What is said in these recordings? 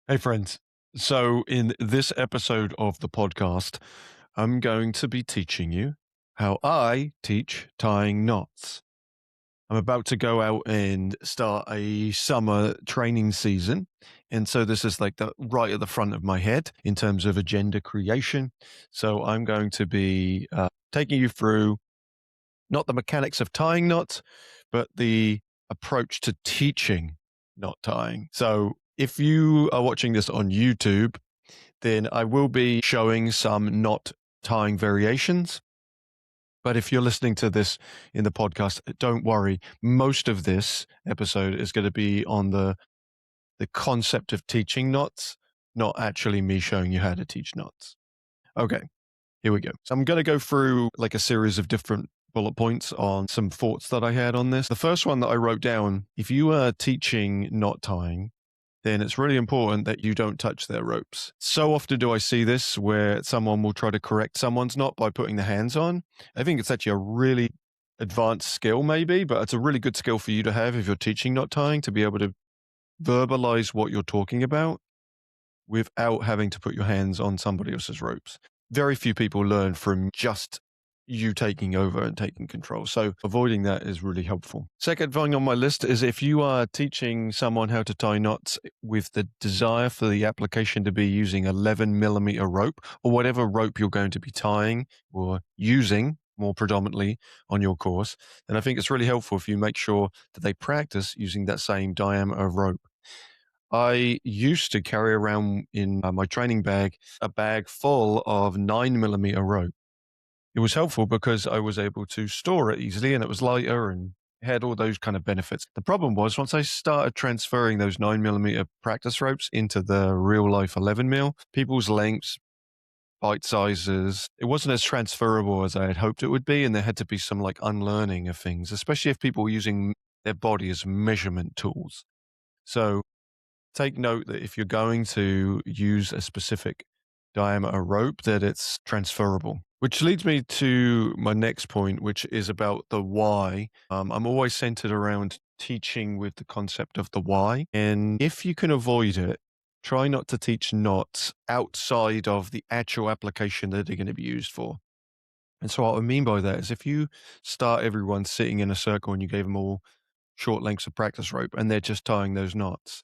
Hey, friends. So, in this episode of the podcast, I'm going to be teaching you how I teach tying knots. I'm about to go out and start a summer training season. And so, this is like the right at the front of my head in terms of agenda creation. So, I'm going to be taking you through not the mechanics of tying knots, but the approach to teaching knot tying. So, if you are watching this on YouTube, then I will be showing some knot tying variations. But if you're listening to this in the podcast, don't worry. Most of this episode is going to be on the concept of teaching knots, not actually me showing you how to teach knots. Okay, here we go. So I'm going to go through like a series of different bullet points on some thoughts that I had on this. The first one that I wrote down, if you are teaching knot tying, then it's really important that you don't touch their ropes. So often do I see this where someone will try to correct someone's knot by putting their hands on. I think it's actually a really advanced skill, maybe, but it's a really good skill for you to have if you're teaching knot tying to be able to verbalize what you're talking about without having to put your hands on somebody else's ropes. Very few people learn from just you taking over and taking control. So avoiding that is really helpful. Second thing on my list is if you are teaching someone how to tie knots with the desire for the application to be using 11 millimeter rope or whatever rope you're going to be tying or using more predominantly on your course, then I think it's really helpful if you make sure that they practice using that same diameter of rope. I used to carry around in my training bag a bag full of 9 millimeter rope. It was helpful because I was able to store it easily and it was lighter and had all those kind of benefits. The problem was once I started transferring those 9 millimeter practice ropes into the real life 11 mil, people's lengths, bite sizes, it wasn't as transferable as I had hoped it would be. And there had to be some like unlearning of things, especially if people were using their body as measurement tools. So take note that if you're going to use a specific diameter rope, that it's transferable. Which leads me to my next point, which is about the why. I'm always centered around teaching with the concept of the why. And if you can avoid it, try not to teach knots outside of the actual application that they're going to be used for. And so what I mean by that is if you start everyone sitting in a circle and you gave them all short lengths of practice rope and they're just tying those knots,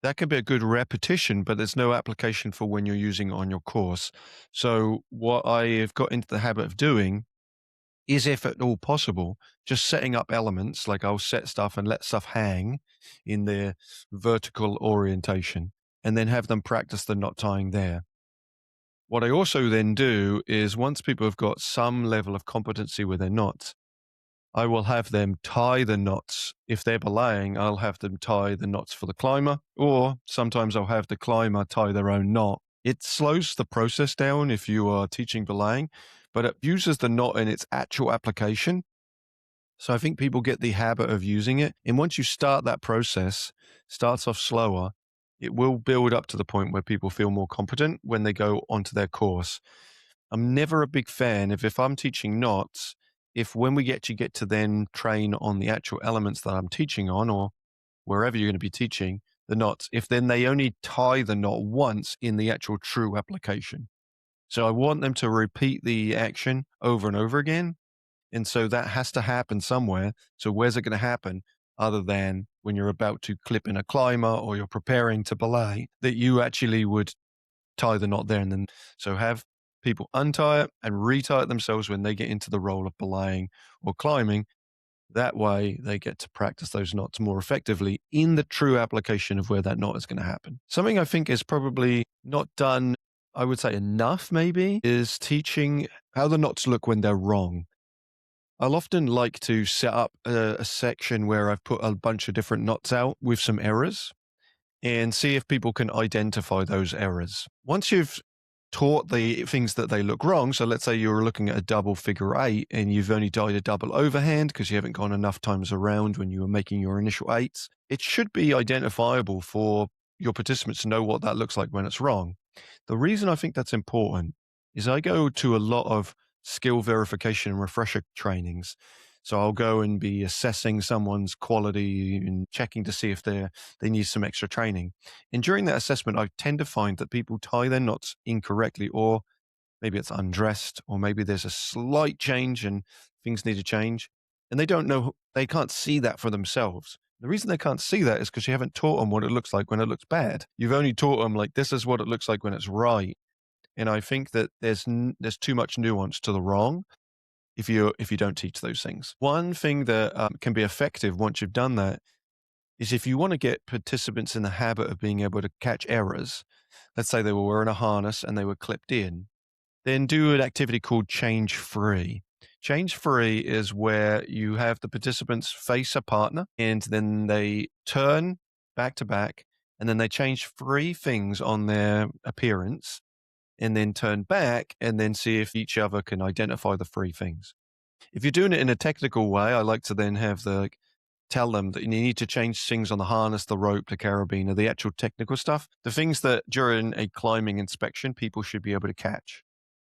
that could be a good repetition, but there's no application for when you're using it on your course. So what I have got into the habit of doing is, if at all possible, just setting up elements, like I'll set stuff and let stuff hang in their vertical orientation and then have them practice the knot tying there. What I also then do is once people have got some level of competency with their knots, I will have them tie the knots. If they're belaying, I'll have them tie the knots for the climber, or sometimes I'll have the climber tie their own knot. It slows the process down if you are teaching belaying, but it uses the knot in its actual application. So I think people get the habit of using it. And once you start that process, starts off slower, it will build up to the point where people feel more competent when they go onto their course. I'm never a big fan of, if I'm teaching knots, if when we get to then train on the actual elements that I'm teaching on, or wherever you're going to be teaching the knots, if then they only tie the knot once in the actual true application. So I want them to repeat the action over and over again. And so that has to happen somewhere. So where's it going to happen other than when you're about to clip in a climber or you're preparing to belay, that you actually would tie the knot there and then. So have people untie it and retie it themselves when they get into the role of belaying or climbing. That way they get to practice those knots more effectively in the true application of where that knot is going to happen. Something I think is probably not done, I would say enough maybe, is teaching how the knots look when they're wrong. I'll often like to set up a section where I've put a bunch of different knots out with some errors and see if people can identify those errors. Once you've taught the things that they look wrong, so let's say you're looking at a double figure eight and you've only tied a double overhand because you haven't gone enough times around when you were making your initial eights, it should be identifiable for your participants to know what that looks like when it's wrong. The reason I think that's important is I go to a lot of skill verification and refresher trainings. So I'll go and be assessing someone's quality and checking to see if they need some extra training. And during that assessment, I tend to find that people tie their knots incorrectly, or maybe it's undressed, or maybe there's a slight change and things need to change. And they don't know, they can't see that for themselves. The reason they can't see that is because you haven't taught them what it looks like when it looks bad. You've only taught them like this is what it looks like when it's right. And I think that there's too much nuance to the wrong if you don't teach those things. One thing that can be effective once you've done that is if you want to get participants in the habit of being able to catch errors. Let's say they were wearing a harness and they were clipped in, then do an activity called change free. Change free is where you have the participants face a partner and then they turn back to back, and then they change three things on their appearance and then turn back and then see if each other can identify the three things. If you're doing it in a technical way, I like to then have tell them that you need to change things on the harness, the rope, the carabiner, the actual technical stuff, the things that during a climbing inspection people should be able to catch.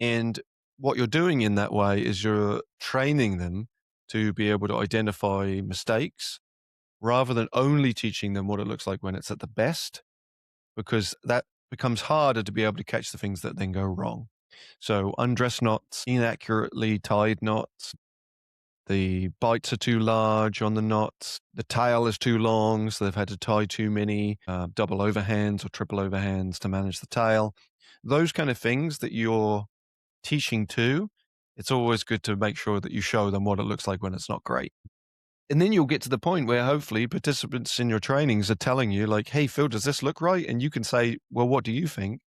And what you're doing in that way is you're training them to be able to identify mistakes rather than only teaching them what it looks like when it's at the best, because that becomes harder to be able to catch the things that then go wrong. So undress knots, inaccurately tied knots, the bites are too large on the knots, the tail is too long, so they've had to tie too many double overhands or triple overhands to manage the tail. Those kind of things that you're teaching too, it's always good to make sure that you show them what it looks like when it's not great. And then you'll get to the point where hopefully participants in your trainings are telling you like, hey, Phil, does this look right? And you can say, well, what do you think?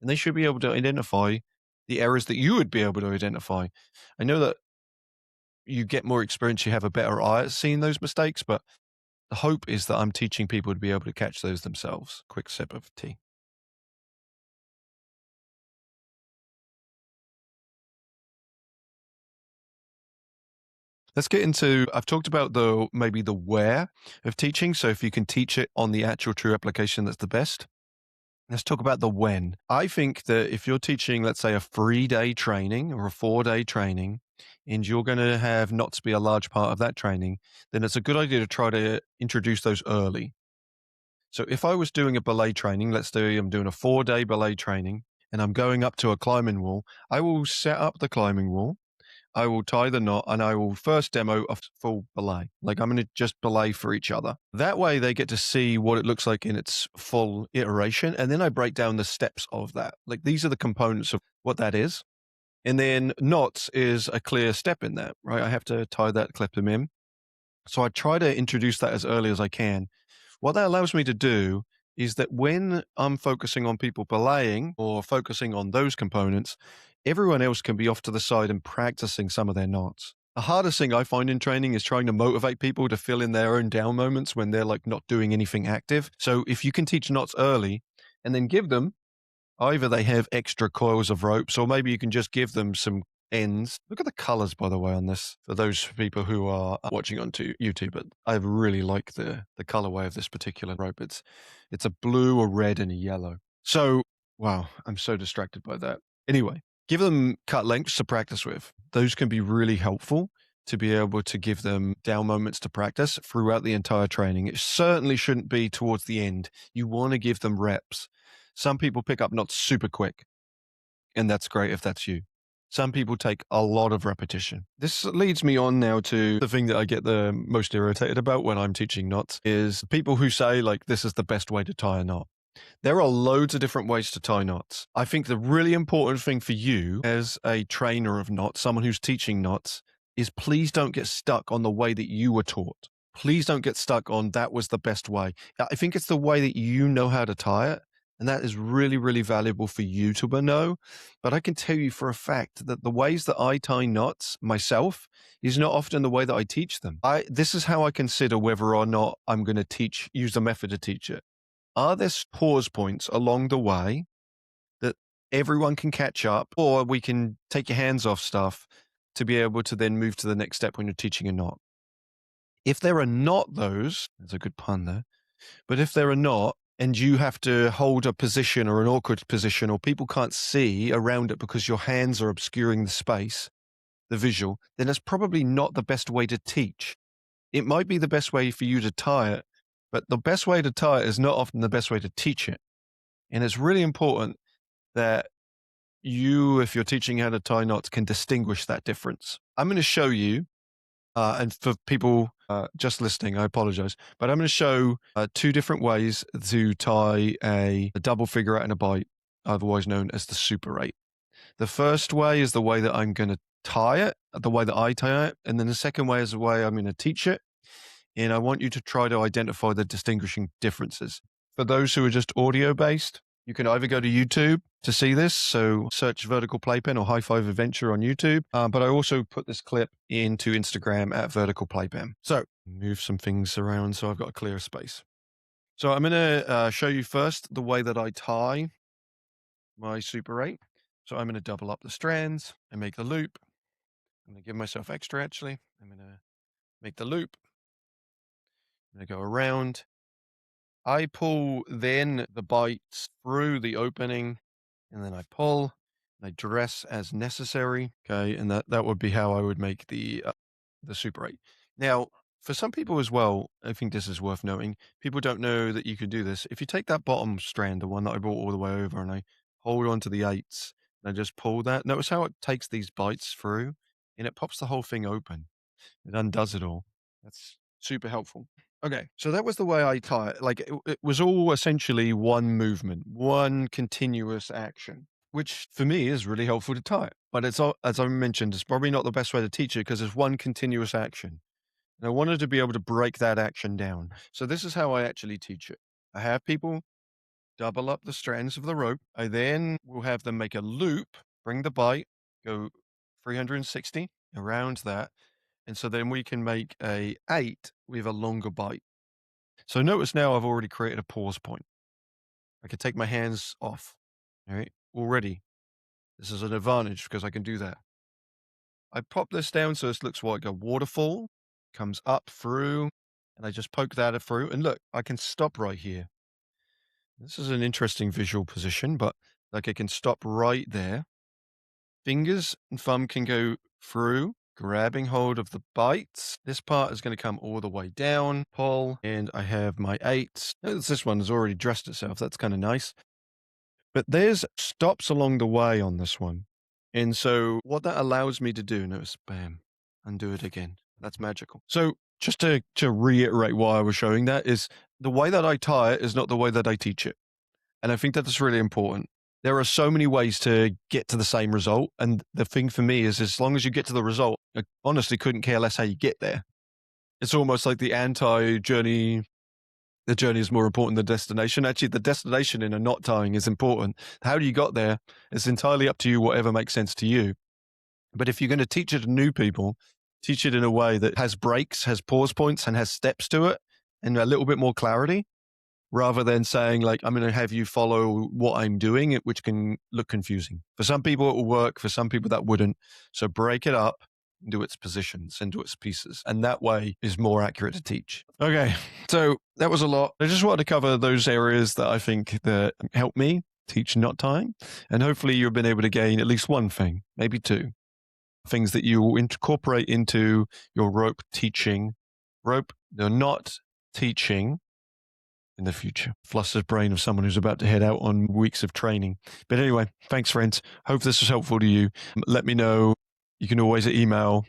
And they should be able to identify the errors that you would be able to identify. I know that you get more experience, you have a better eye at seeing those mistakes, but the hope is that I'm teaching people to be able to catch those themselves. Quick sip of tea. Let's get into, I've talked about maybe the where of teaching. So if you can teach it on the actual true application, that's the best. Let's talk about the when. I think that if you're teaching, let's say, a 3-day training or a 4-day training, and you're going to have knots be a large part of that training, then it's a good idea to try to introduce those early. So if I was doing a belay training, let's say I'm doing a 4-day belay training and I'm going up to a climbing wall, I will set up the climbing wall. I will tie the knot and I will first demo a full belay. Like I'm going to just belay for each other. That way they get to see what it looks like in its full iteration. And then I break down the steps of that. Like these are the components of what that is. And then knots is a clear step in that, right? I have to tie that, clip them in. So I try to introduce that as early as I can. What that allows me to do is that when I'm focusing on people belaying or focusing on those components, everyone else can be off to the side and practicing some of their knots. The hardest thing I find in training is trying to motivate people to fill in their own down moments when they're like not doing anything active. So if you can teach knots early and then give them, either they have extra coils of ropes or maybe you can just give them some ends. Look at the colors, by the way, on this for those people who are watching on YouTube. But I really like the colorway of this particular rope. It's a blue, a red, and a yellow. So wow, I'm so distracted by that. Anyway, give them cut lengths to practice with. Those can be really helpful to be able to give them down moments to practice throughout the entire training. It certainly shouldn't be towards the end. You want to give them reps. Some people pick up knots super quick, and that's great if that's you. Some people take a lot of repetition. This leads me on now to the thing that I get the most irritated about when I'm teaching knots is people who say like, this is the best way to tie a knot. There are loads of different ways to tie knots. I think the really important thing for you as a trainer of knots, someone who's teaching knots, is please don't get stuck on the way that you were taught. Please don't get stuck on that was the best way. I think it's the way that you know how to tie it. And that is really, really valuable for you to know. But I can tell you for a fact that the ways that I tie knots myself is not often the way that I teach them. This is how I consider whether or not I'm going to use the method to teach it. Are there pause points along the way that everyone can catch up, or we can take your hands off stuff to be able to then move to the next step when you're teaching a knot? If there are not those, there's a good pun there, but if there are not, and you have to hold a position or an awkward position, or people can't see around it because your hands are obscuring the space, the visual, then that's probably not the best way to teach. It might be the best way for you to tie it, but the best way to tie it is not often the best way to teach it. And it's really important that you, if you're teaching how to tie knots, can distinguish that difference. I'm going to show you, and for people just listening, I apologize, but I'm going to show 2 different ways to tie a double figure eight and a bite, otherwise known as the Super 8. The first way is the way that I'm going to tie it, the way that I tie it, and then the second way is the way I'm going to teach it. And I want you to try to identify the distinguishing differences. For those who are just audio based, you can either go to YouTube to see this, so search Vertical Playpen or High Five Adventure on YouTube. But I also put this clip into Instagram at Vertical Playpen. So move some things around so I've got a clear space. So I'm going to show you first the way that I tie my Super 8. So I'm going to double up the strands and make the loop. I'm going to give myself extra actually. I'm going to make the loop. I'm going to go around. I pull then the bites through the opening, and then I pull, and I dress as necessary. Okay, and that would be how I would make the Super 8. Now, for some people as well, I think this is worth noting. People don't know that you can do this. If you take that bottom strand, the one that I brought all the way over, and I hold onto the 8s, and I just pull that. Notice how it takes these bites through, and it pops the whole thing open. It undoes it all. That's super helpful. Okay, so that was the way I tie it. Like it was all essentially one movement, one continuous action, which for me is really helpful to tie it. But it's all, as I mentioned, it's probably not the best way to teach it because it's one continuous action. And I wanted to be able to break that action down. So this is how I actually teach it. I have people double up the strands of the rope. I then will have them make a loop, bring the bite, go 360 around that. And so then we can make a 8 with a longer bite. So notice now I've already created a pause point. I can take my hands off. All right, already. This is an advantage because I can do that. I pop this down so this looks like a waterfall, comes up through, and I just poke that through. And look, I can stop right here. This is an interesting visual position, but like I can stop right there. Fingers and thumb can go through, grabbing hold of the bites. This part is going to come all the way down, pull, and I have my 8s. Notice this one has already dressed itself. That's kind of nice. But there's stops along the way on this one. And so what that allows me to do, notice, bam, undo it again. That's magical. So just to reiterate why I was showing that is the way that I tie it is not the way that I teach it. And I think that that's really important. There are so many ways to get to the same result. And the thing for me is as long as you get to the result, I honestly couldn't care less how you get there. It's almost like the anti-journey. The journey is more important than the destination. Actually, the destination in a knot tying is important. How you got there is entirely up to you, whatever makes sense to you. But if you're going to teach it to new people, teach it in a way that has breaks, has pause points, and has steps to it, and a little bit more clarity, rather than saying like, I'm going to have you follow what I'm doing, which can look confusing. For some people, it will work. For some people, that wouldn't. So break it up into its positions, into its pieces. And that way is more accurate to teach. Okay, so that was a lot. I just wanted to cover those areas that I think that help me teach knot tying. And hopefully you've been able to gain at least one thing, maybe 2 things that you will incorporate into your rope knot teaching in the future. Flustered brain of someone who's about to head out on weeks of training. But anyway, thanks friends. Hope this was helpful to you. Let me know. You can always email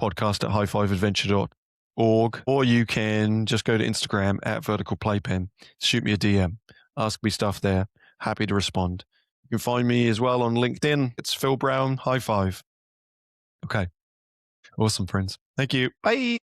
podcast@highfiveadventure.org, or you can just go to Instagram at Vertical Playpen. Shoot me a DM. Ask me stuff there. Happy to respond. You can find me as well on LinkedIn. It's Phil Brown, High Five. Okay. Awesome, friends. Thank you. Bye.